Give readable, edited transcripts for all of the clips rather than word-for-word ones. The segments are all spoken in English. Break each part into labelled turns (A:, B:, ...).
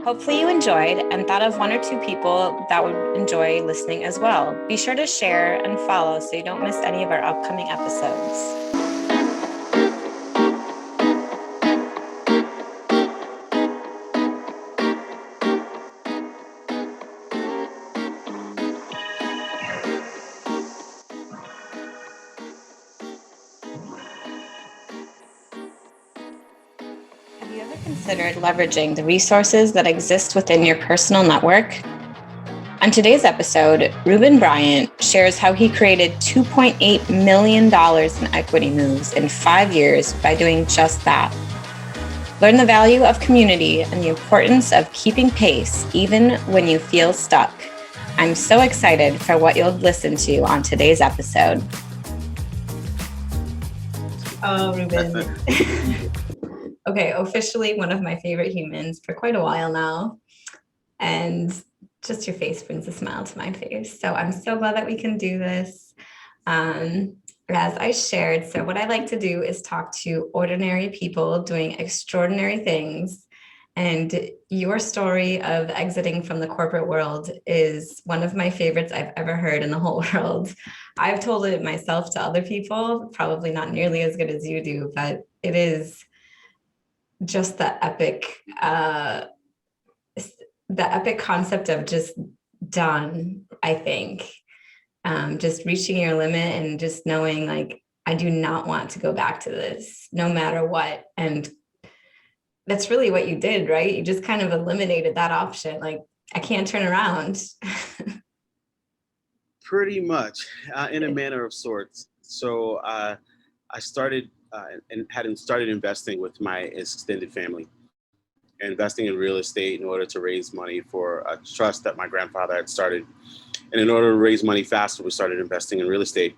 A: Hopefully you enjoyed and thought of one or two people that would enjoy listening as well. Be sure to share and follow so you don't miss any of our upcoming episodes. Have you ever considered leveraging the resources that exist within your personal network? On today's episode, Reuben Bryant shares how he created $2.8 million in equity moves in 5 years by doing just that. Learn the value of community and the importance of keeping pace even when you feel stuck. I'm so excited for what you'll listen to on today's episode. Oh, Reuben. Okay, officially one of my favorite humans for quite a while now. And just your face brings a smile to my face. So I'm so glad that we can do this. As I shared, so what I like to do is talk to ordinary people doing extraordinary things. And your story of exiting from the corporate world is one of my favorites I've ever heard in the whole world. I've told it myself to other people, probably not nearly as good as you do, but it is just the epic concept of just done, I think. Just reaching your limit and just knowing like, I do not want to go back to this no matter what. And that's really what you did, right? You just kind of eliminated that option. Like, I can't turn around.
B: Pretty much, in a manner of sorts. So I started and had started investing with my extended family, investing in real estate in order to raise money for a trust that my grandfather had started. And in order to raise money faster, we started investing in real estate.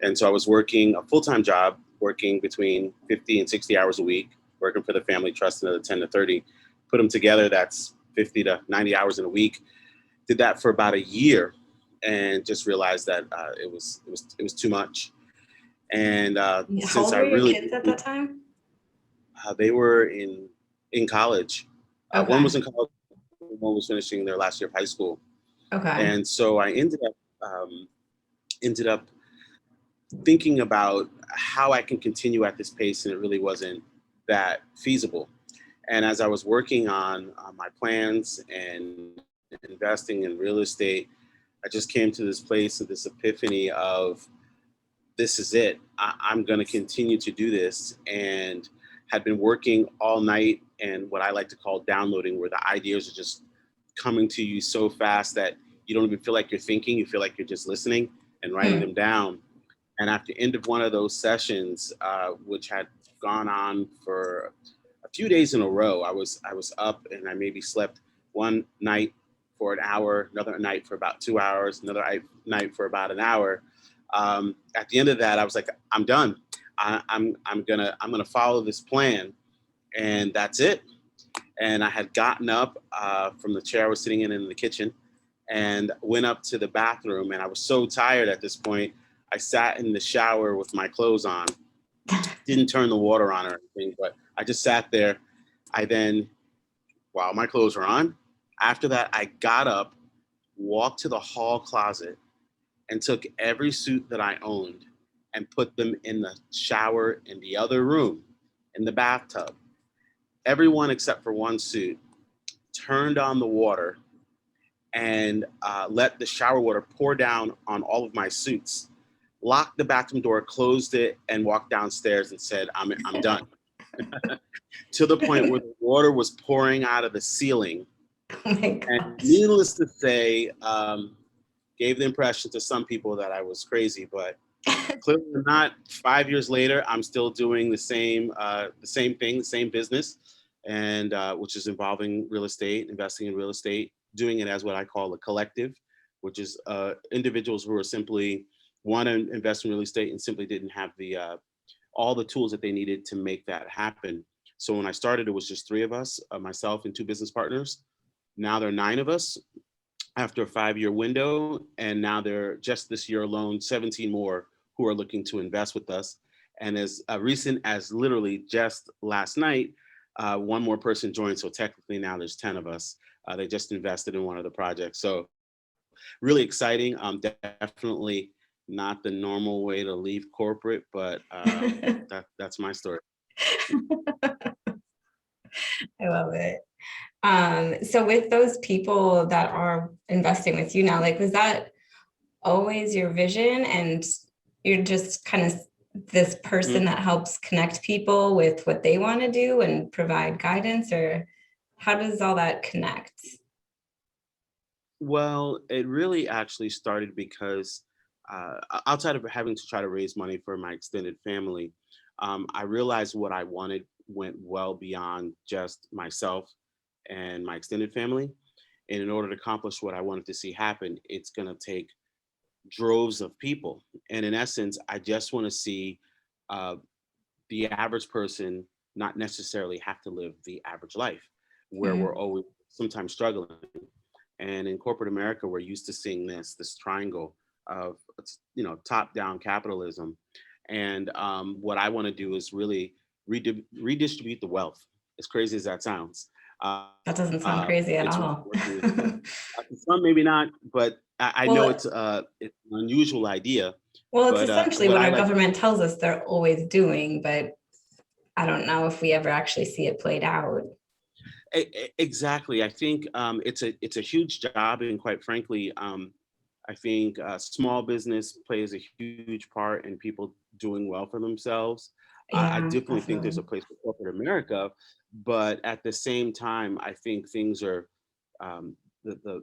B: And so I was working a full-time job, working between 50 and 60 hours a week, working for the family trust another 10 to 30. Put them together, that's 50 to 90 hours in a week. Did that for about a year and just realized that it was too much. And
A: How old were your kids at that time?
B: They were in college.
A: Okay.
B: One was in college, one was finishing their last year of high school.
A: Okay.
B: And so I ended up thinking about how I can continue at this pace, and it really wasn't that feasible. And as I was working on my plans and investing in real estate, I just came to this place of this epiphany of this is it. I'm going to continue to do this, and had been working all night and what I like to call downloading, where the ideas are just coming to you so fast that you don't even feel like you're thinking. You feel like you're just listening and writing them down. And at the end of one of those sessions, which had gone on for a few days in a row, I was up and I maybe slept one night for an hour, another night for about 2 hours, another night for about an hour. At the end of that, I was like, I'm done. I'm gonna follow this plan, and that's it. And I had gotten up from the chair I was sitting in the kitchen, and went up to the bathroom. And I was so tired at this point, I sat in the shower with my clothes on. Didn't turn the water on or anything, but I just sat there. I then, while my clothes were on, after that, I got up, walked to the hall closet, and took every suit that I owned and put them in the shower in the other room, in the bathtub. Everyone except for one suit, turned on the water and let the shower water pour down on all of my suits, locked the bathroom door, closed it, and walked downstairs and said, I'm done. To the point where the water was pouring out of the ceiling.
A: Oh my gosh.
B: And needless to say, gave the impression to some people that I was crazy, but clearly not. 5 years later, I'm still doing the same thing, the same business, and which is involving real estate, investing in real estate, doing it as what I call a collective, which is individuals who are simply want to invest in real estate and simply didn't have the all the tools that they needed to make that happen. So when I started, it was just three of us, myself and two business partners. Now there are 9 of us after a 5-year window. And now there are just this year alone, 17 more who are looking to invest with us. And as recent as literally just last night, One more person joined, so technically now there's 10 of us. They just invested in one of the projects. So really exciting. Definitely not the normal way to leave corporate, but that's my story.
A: I love it. So with those people that are investing with you now, like, was that always your vision and you're just kind of this person
B: Mhm.
A: that helps connect people with what they want to do and provide guidance, or how does all that connect?
B: Well, it really actually started because outside of having to try to raise money for my extended family, I realized what I wanted went well beyond just myself and my extended family. And in order to accomplish what I wanted to see happen, it's going to take droves of people. And in essence, I just want to see uh, the average person not necessarily have to live the average life where we're
A: Hmm.
B: always sometimes struggling. And in corporate America, we're used to seeing this triangle of top down capitalism. And what I want to do is really redistribute the wealth. As crazy as that sounds,
A: That doesn't sound crazy at
B: it's
A: all.
B: working with some, maybe not, but I know
A: Well,
B: it's an unusual idea.
A: well, it's
B: But
A: essentially
B: what
A: what
B: I
A: our
B: like
A: government tells us they're always doing, but I don't know if we ever actually see it played out.
B: exactly, I think it's a huge job, and quite frankly, I think small business plays a huge part in people doing well for themselves. I
A: Yeah,
B: definitely think there's
A: definitely.
B: a place for corporate America, but at the same time, I think things are um, the, the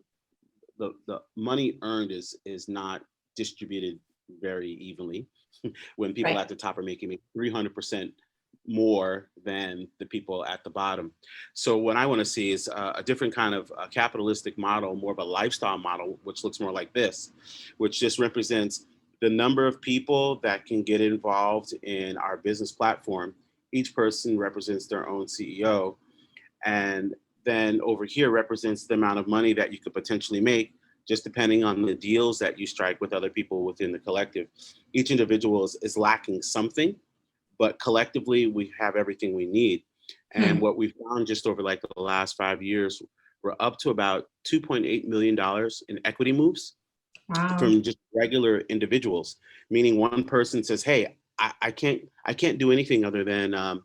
B: the money earned is not distributed very evenly. When people at
A: Right.
B: the top are making 300% more than the people at the bottom. So what I want to see is a different kind of capitalistic model, more of a lifestyle model, which looks more like this, which just represents the number of people that can get involved in our business platform. Each person represents their own CEO, and then over here represents the amount of money that you could potentially make, just depending on the deals that you strike with other people within the collective. Each individual is lacking something, but collectively we have everything we need. And
A: Hmm.
B: what we've found just over like the last 5 years, we're up to about $2.8 million in equity moves
A: Wow.
B: from just regular individuals, meaning one person says, hey, I can't do anything other than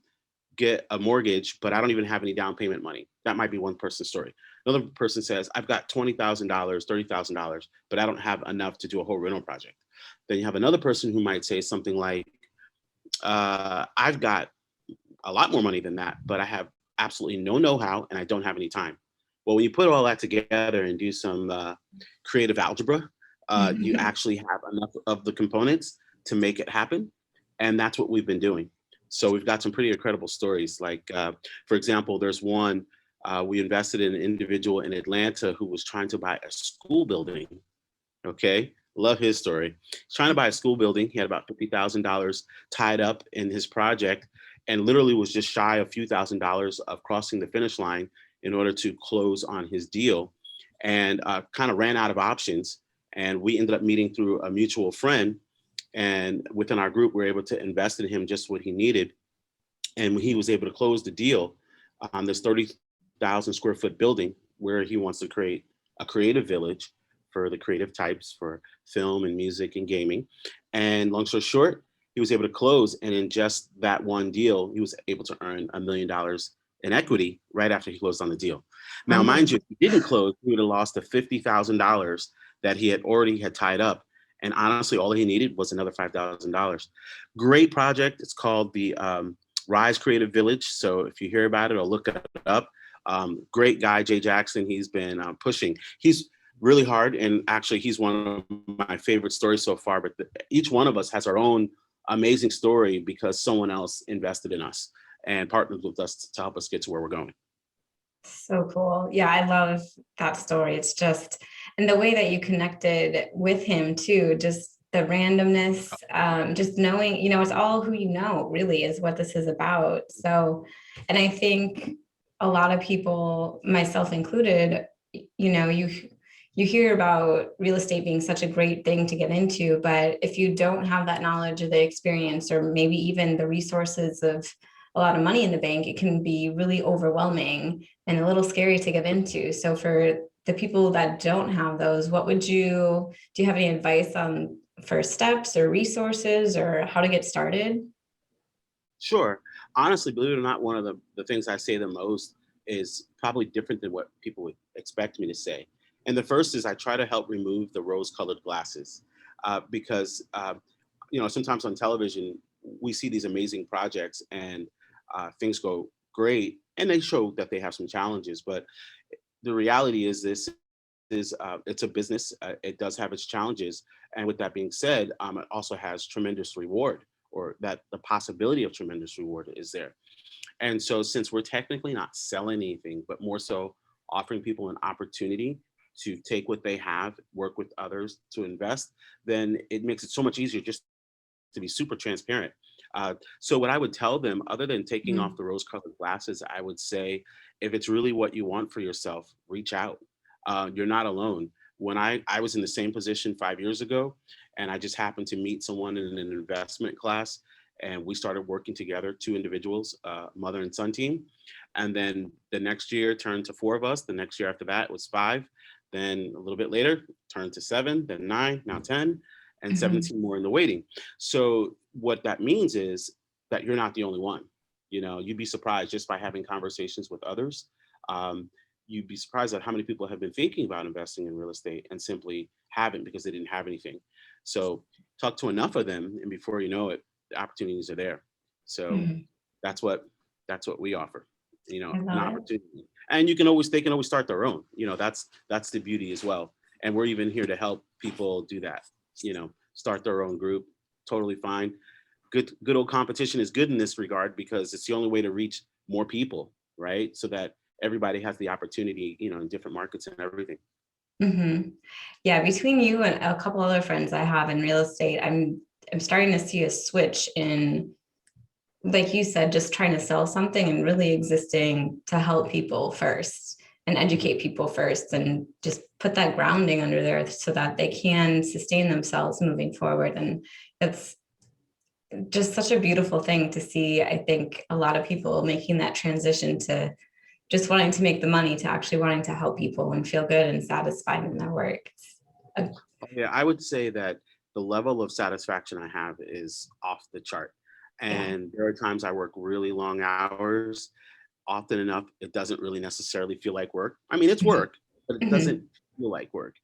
B: get a mortgage, but I don't even have any down payment money. That might be one person's story. Another person says, I've got $20,000, $30,000, but I don't have enough to do a whole rental project. Then you have another person who might say something like, I've got a lot more money than that, but I have absolutely no know-how and I don't have any time. Well, when you put all that together and do some creative algebra, you actually have enough of the components to make it happen. And that's what we've been doing. So we've got some pretty incredible stories. Like, for example, there's one, we invested in an individual in Atlanta who was trying to buy a school building. Okay. Love his story. He's trying to buy a school building. He had about $50,000 tied up in his project and literally was just shy of a few $1,000s of crossing the finish line in order to close on his deal, and kind of ran out of options. And we ended up meeting through a mutual friend. And within our group, we were able to invest in him just what he needed. And he was able to close the deal on this 30,000 square foot building where he wants to create a creative village for the creative types for film and music and gaming. And long story short, he was able to close. And in just that one deal, he was able to earn $1 million in equity right after he closed on the deal. Now, mind you,
A: Oh,
B: if he didn't close, he would have lost the $50,000 that he had already had tied up. And honestly, all he needed was another $5,000. Great project. It's called the Rise Creative Village. So if you hear about it or look it up, great guy, Jay Jackson. He's been pushing. He's really hard, and actually, he's one of my favorite stories so far. But each one of us has our own amazing story because someone else invested in us and partnered with us to help us get to where we're going.
A: so cool. Yeah, I love that story. It's just, and the way that you connected with him too, just the randomness, just knowing, it's all who you know, really, is what this is about. So, and I think a lot of people, myself included, you hear about real estate being such a great thing to get into, but if you don't have that knowledge or the experience, or maybe even the resources of a lot of money in the bank, it can be really overwhelming and a little scary to get into. So for the people that don't have those, do you have any advice on first steps or resources or how to get started?
B: Sure. Honestly, believe it or not, one of the things I say the most is probably different than what people would expect me to say. And the first is I try to help remove the rose-colored glasses because sometimes on television we see these amazing projects and things go great, and they show that they have some challenges. But the reality is this is it's a business. It does have its challenges, and with that being said, it also has tremendous reward, or that the possibility of tremendous reward is there. And so, since we're technically not selling anything, but more so offering people an opportunity to take what they have, work with others to invest, then it makes it so much easier just to be super transparent. So what I would tell them, other than taking off
A: Mhm.
B: the rose-colored glasses, I would say, if it's really what you want for yourself, reach out. You're not alone. When I was in the same position 5 years ago, and I just happened to meet someone in an investment class, and we started working together, two individuals, mother and son team. And then the next year turned to four of us. The next year after that was five. Then a little bit later, turned to seven, then nine, now 10, and
A: Mhm.
B: 17 more in the waiting. So what that means is that you're not the only one. You'd be surprised just by having conversations with others. Um, you'd be surprised at how many people have been thinking about investing in real estate and simply haven't because they didn't have anything. So talk to enough of them, and before you know it, the opportunities are there. So
A: Mhm.
B: that's what that's what we offer.
A: I
B: An
A: love it.
B: opportunity, and they can always start their own. That's the beauty as well. And we're even here to help people do that. Start their own group. Totally fine. Good old competition is good in this regard because it's the only way to reach more people, right? So that everybody has the opportunity, in different markets and everything.
A: Mhm. Yeah, between you and a couple other friends I have in real estate, I'm starting to see a switch in, like you said, just trying to sell something and really existing to help people first and
B: Mhm.
A: educate people first and just put that grounding under there so that they can sustain themselves moving forward. And it's just such a beautiful thing to see. I think a lot of people making that transition to just wanting to make the money to actually wanting to help people and feel good and satisfied in their work.
B: Yeah, I would say that the level of satisfaction I have is off the chart.
A: Yeah.
B: And there are times I work really long hours. Often enough, it doesn't really necessarily feel like work. I mean, it's
A: Mhm.
B: work, but it doesn't
A: Mhm.
B: feel like work.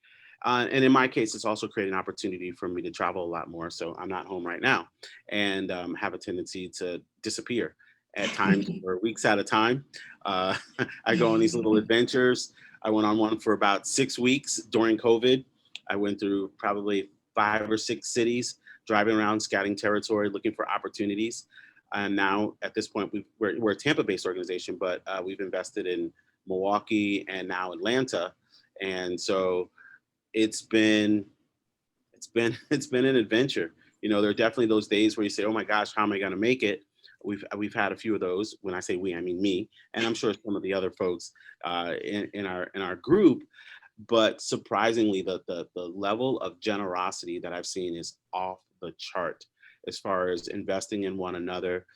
B: And in my case, it's also created an opportunity for me to travel a lot more. So I'm not home right now, and have a tendency to disappear at times for weeks at a time. Uh, I go on these little adventures. I went on one for about 6 weeks during COVID. I went through probably 5 or 6 cities, driving around, scouting territory, looking for opportunities. And now at this point, we're a Tampa-based organization, but we've invested in Milwaukee and now Atlanta. And so it's been it's been an adventure. There are definitely those days where you say, "Oh my gosh, how am I going to make it?" We've had a few of those. When I say we, I mean me, and I'm sure some of the other folks in our group. But surprisingly, the level of generosity that I've seen is off the chart as far as investing in one another,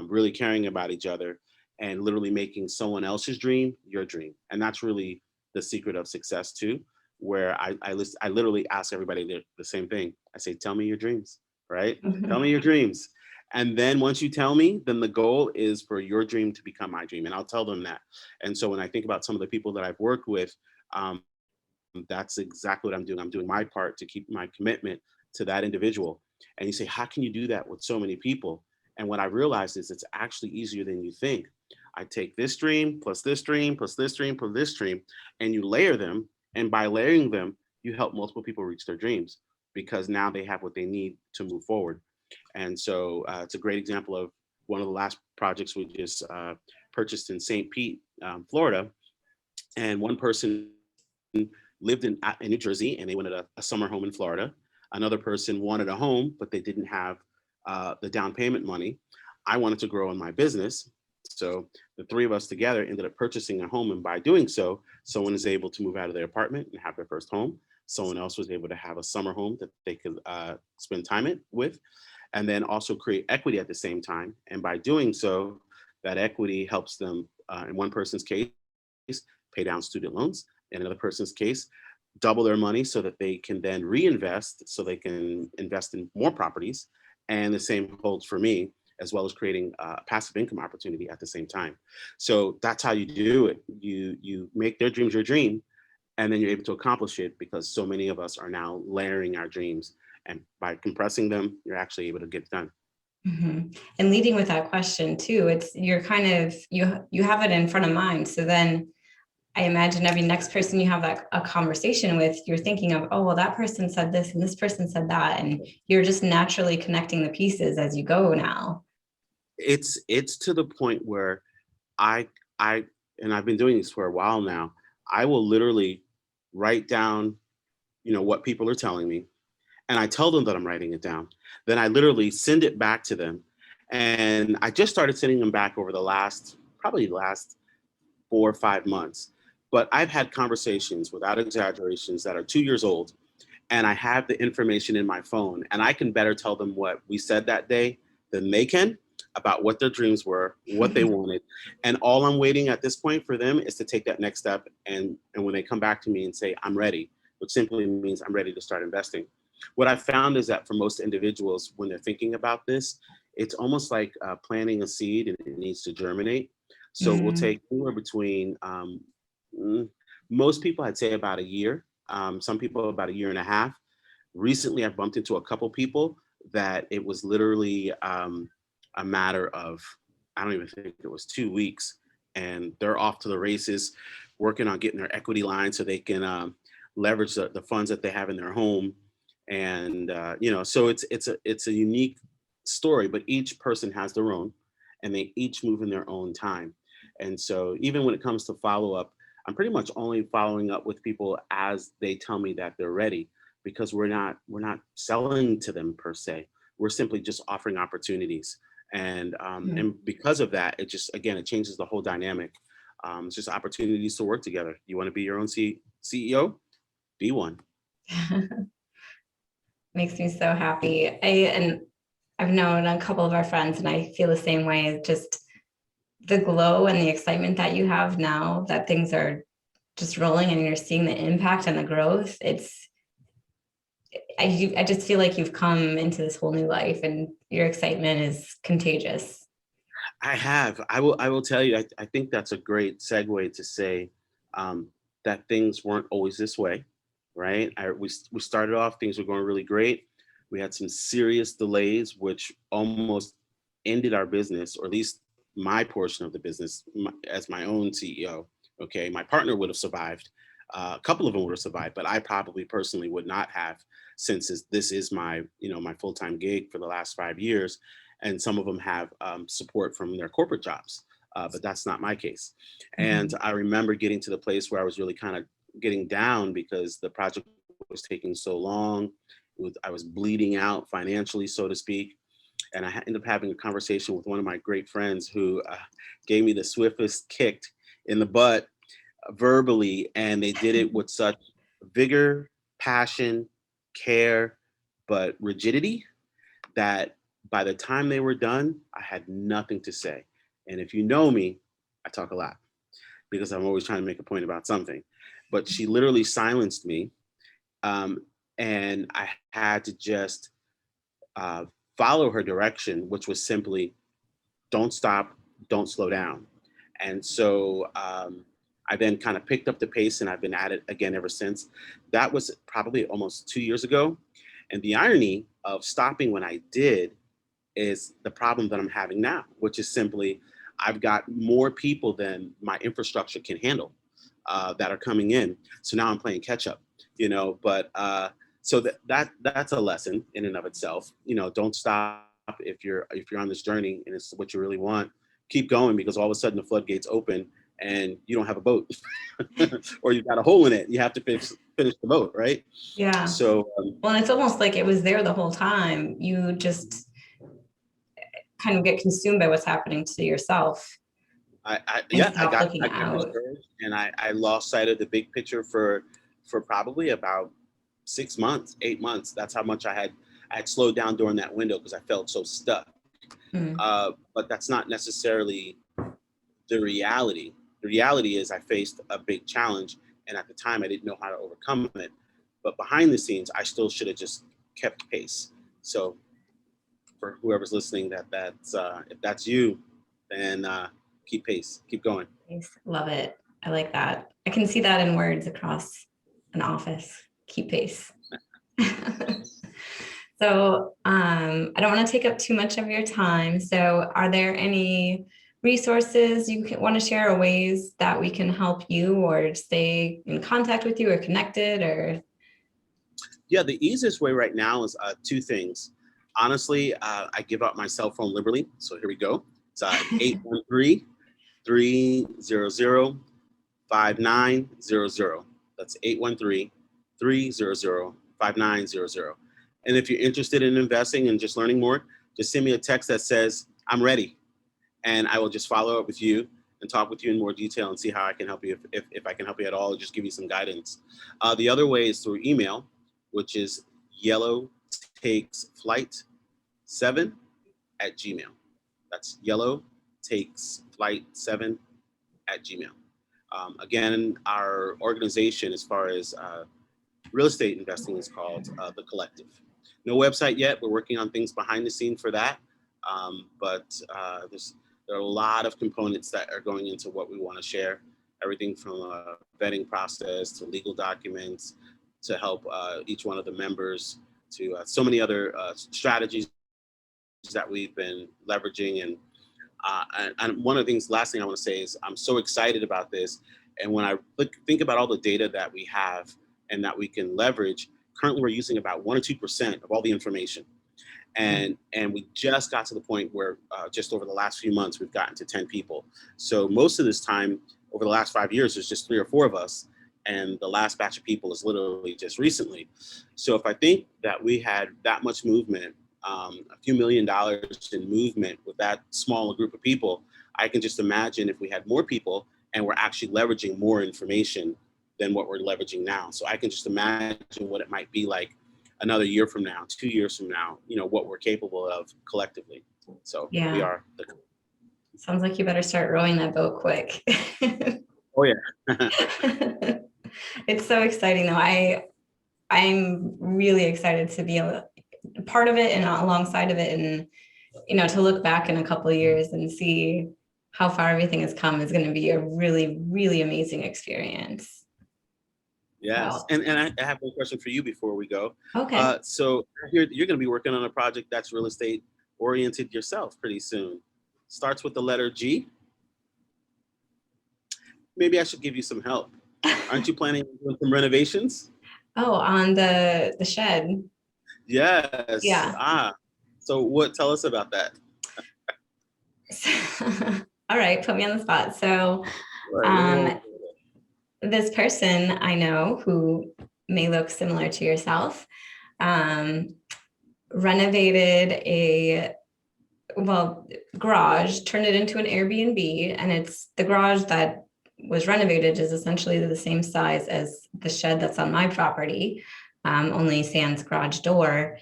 B: really caring about each other, and literally making someone else's dream your dream. And that's really the secret of success too, where I literally ask everybody the same thing. I say, "Tell me your dreams, right? Tell me
A: Mhm.
B: your dreams." And then once you tell me, then the goal is for your dream to become my dream. And I'll tell them that. And so when I think about some of the people that I've worked with, um, that's exactly what I'm doing. I'm doing my part to keep my commitment to that individual. And you say, how can you do that with so many people? And what I realized is it's actually easier than you think. I take this stream plus this stream plus this stream plus this stream, and you layer them. And by layering them, you help multiple people reach their dreams because now they have what they need to move forward. And so it's a great example of one of the last projects we just purchased in St. Pete, Florida. And one person lived in New Jersey and they wanted a summer home in Florida. Another person wanted a home, but they didn't have the down payment money. I wanted to grow in my business. So the three of us together ended up purchasing a home. And by doing so, someone is able to move out of their apartment and have their first home. Someone else was able to have a summer home that they could spend time with, and then also create equity at the same time. And by doing so, That equity helps them, in one person's case, pay down student loans. In another person's case, double their money so that they can then reinvest, so they can invest in more properties. And the same holds for me, as well as creating a passive income opportunity at the same time. So that's how you do it. You make their dreams your dream, and then you're able to accomplish it, because so many of us are now layering our dreams, and by compressing them, you're actually able to get it done.
A: And leading with that question too, it's you're kind of you have it in front of mind. So then I imagine every next person you have that a conversation with, you're thinking of, oh, well, that person said this and this person said that, and you're just naturally connecting the pieces as you go now.
B: It's to the point where I I and I've been doing this for a while now. I will literally write down, what people are telling me, and I tell them that I'm writing it down. Then I literally send it back to them. And I just started sending them back over the last 4 or 5 months. But I've had conversations, without exaggerations, that are 2 years old, and I have the information in my phone, and I can better tell them what we said that day than they can, about what their dreams were, what they wanted. And all I'm waiting at this point for them is to take that next step. And when they come back to me and say, I'm ready, which simply means I'm ready to start investing. What I found is that for most individuals, when they're thinking about this, it's almost like planting a seed, and it needs to germinate. So it will take anywhere between, mm, most people, I'd say about a year. Some people about a year and a half. Recently, I've bumped into a couple people that it was literally a matter of, I don't even think it was 2 weeks, and they're off to the races, working on getting their equity line so they can leverage the funds that they have in their home. And so it's a unique story, but each person has their own, and they each move in their own time. And so even when it comes to follow up, I'm pretty much only following up with people as they tell me that they're ready, because we're not selling to them per se. We're simply just offering opportunities. And because of that, it just, again, it changes the whole dynamic. It's just opportunities to work together. You want to be your own CEO? Be one.
A: Makes me so happy. I've known a couple of our friends, and I feel the same way. Just the glow and the excitement that you have now that things are just rolling and you're seeing the impact and the growth. I just feel like you've come into this whole new life, and your excitement is contagious.
B: I have. I will tell you, I think that's a great segue to say that things weren't always this way, right? We started off, things were going really great. We had some serious delays, which almost ended our business, or at least my portion of the business, as my own CEO. Okay, my partner would have survived. A couple of them would have survived, but I probably personally would not have, since this is my full-time gig for the last 5 years, and some of them have support from their corporate jobs, but that's not my case. And I remember getting to the place where I was really kind of getting down, because the project was taking so long. I was bleeding out financially, so to speak. And I ended up having a conversation with one of my great friends, who gave me the swiftest kick in the butt verbally, and they did it with such vigor, passion, care, but rigidity, that by the time they were done, I had nothing to say. And if you know me, I talk a lot, because I'm always trying to make a point about something. But she literally silenced me, and I had to just uh, follow her direction, which was simply, don't stop, don't slow down. And so I then kind of picked up the pace, and I've been at it again ever since. That was probably almost 2 years ago. And the irony of stopping when I did is the problem that I'm having now, which is simply, I've got more people than my infrastructure can handle that are coming in. So now I'm playing catch up, but so that's a lesson in and of itself. Don't stop if you're on this journey and it's what you really want. Keep going, because all of a sudden the floodgates open and you don't have a boat, or you've got a hole in it. You have to finish the boat, right?
A: Yeah.
B: So
A: Well, and it's almost like it was there the whole time. You just kind of get consumed by what's happening to yourself and
B: I
A: stop
B: got
A: looking
B: I got
A: out.
B: discouraged, and I lost sight of the big picture for probably about 6 months, 8 months. That's how much I had slowed down during that window, because I felt so stuck.
A: Mm.
B: But that's not necessarily the reality is I faced a big challenge, and at the time I didn't know how to overcome it. But behind the scenes, I still should have just kept pace. So for whoever's listening, that's if that's you, then keep pace, keep going.
A: Nice. Love it. I like that. I can see that in words across an office. Keep pace. So I don't want to take up too much of your time. So are there any resources you want to share, or ways that we can help you or stay in contact with you or connected? Or
B: Yeah, the easiest way right now is two things. Honestly, I give out my cell phone liberally. So here we go. It's 813-300-5900. That's 813-300-5900. And if you're interested in investing and just learning more, just send me a text that says, I'm ready. And I will just follow up with you and talk with you in more detail and see how I can help you, if I can help you at all, or just give you some guidance. The other way is through email, which is yellowtakesflight7@gmail. That's yellowtakesflight7@gmail. Again, our organization, as far as real estate investing, is called The Collective. No website yet. We're working on things behind the scene for that. But there are a lot of components that are going into what we want to share. Everything from a vetting process to legal documents to help each one of the members, to so many other strategies that we've been leveraging. And one of the things, last thing I want to say is I'm so excited about this. And when I think about all the data that we have and that we can leverage, currently we're using about 1 or 2% of all the information. And we just got to the point where just over the last few months, we've gotten to 10 people. So most of this time, over the last 5 years, there's just 3 or 4 of us. And the last batch of people is literally just recently. So if I think that we had that much movement, a few $1 million in movement with that small a group of people, I can just imagine if we had more people and we're actually leveraging more information than what we're leveraging now. So I can just imagine what it might be like another year from now, 2 years from now, what we're capable of collectively. So
A: yeah,
B: we are.
A: Sounds like you better start rowing that boat quick.
B: Oh yeah.
A: It's so exciting though. I'm really excited to be a part of it and alongside of it, and to look back in a couple of years and see how far everything has come is going to be a really, really amazing experience.
B: Yes.
A: So,
B: And I have one question for you before we go.
A: okay.
B: So you're going to be working on a project that's real estate oriented yourself pretty soon. Starts with the letter G. Maybe I should give you some help. Aren't you planning on doing some renovations?
A: Oh, on the shed.
B: Yes.
A: Yeah.
B: So tell us about that.
A: All right, put me on the spot. So,
B: Right.
A: this person I know who may look similar to yourself, renovated a garage, turned it into an Airbnb, and it's the garage that was renovated is essentially the same size as the shed that's on my property, only sans garage door.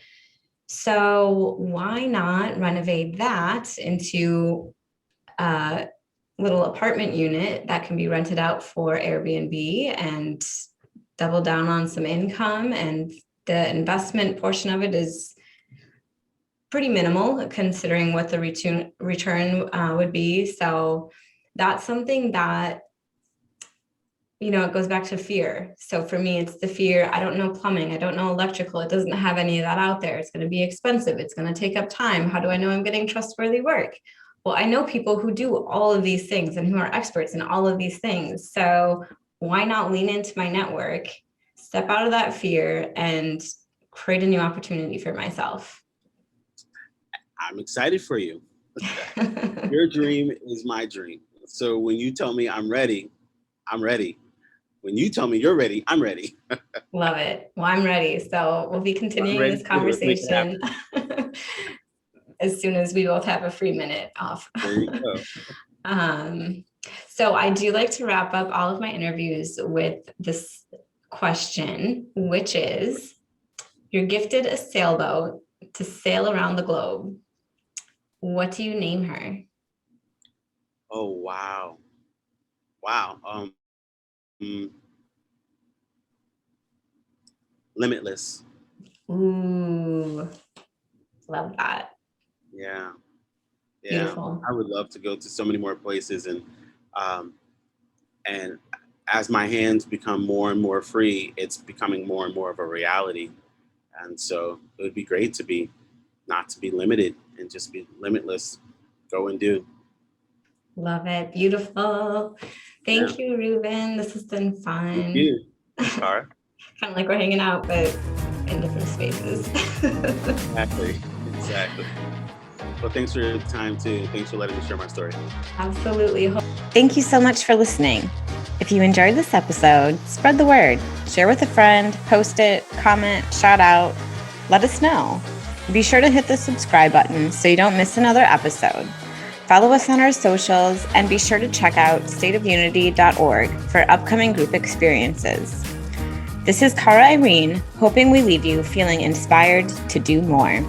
A: So why not renovate that into a little apartment unit that can be rented out for Airbnb and double down on some income? And the investment portion of it is pretty minimal considering what the return would be. So that's something that, it goes back to fear. So for me, it's the fear. I don't know plumbing. I don't know electrical. It doesn't have any of that out there. It's going to be expensive. It's going to take up time. How do I know I'm getting trustworthy work? Well, I know people who do all of these things and who are experts in all of these things. So why not lean into my network, step out of that fear, and create a new opportunity for myself?
B: I'm excited for you. Your dream is my dream. So when you tell me I'm ready, I'm ready. When you tell me you're ready, I'm ready.
A: Love it. Well, I'm ready. So we'll be continuing this conversation as soon as we both have a free minute off.
B: There you go.
A: So I do like to wrap up all of my interviews with this question, which is, you're gifted a sailboat to sail around the globe. What do you name her?
B: Oh, wow. Wow. Mm, Limitless.
A: Ooh, love that.
B: Yeah. Yeah.
A: Beautiful.
B: I would love to go to so many more places, um, and as my hands become more and more free, it's becoming more and more of a reality. And so it would be great to be not to be limited and just be limitless. Go and do.
A: Love it. Beautiful.
B: Yeah.
A: Thank you, Reuben. This has been
B: Thank
A: fun.
B: you. Thanks, Cara.
A: Kind of like we're hanging out, but in different spaces.
B: Exactly. Exactly. Well, thanks for your time too. Thanks for letting me share my story.
A: Absolutely. Thank you so much for listening. If you enjoyed this episode, spread the word. Share with a friend, post it, comment, shout out. Let us know. Be sure to hit the subscribe button so you don't miss another episode. Follow us on our socials and be sure to check out stateofunity.org for upcoming group experiences. This is Cara Irene, hoping we leave you feeling inspired to do more.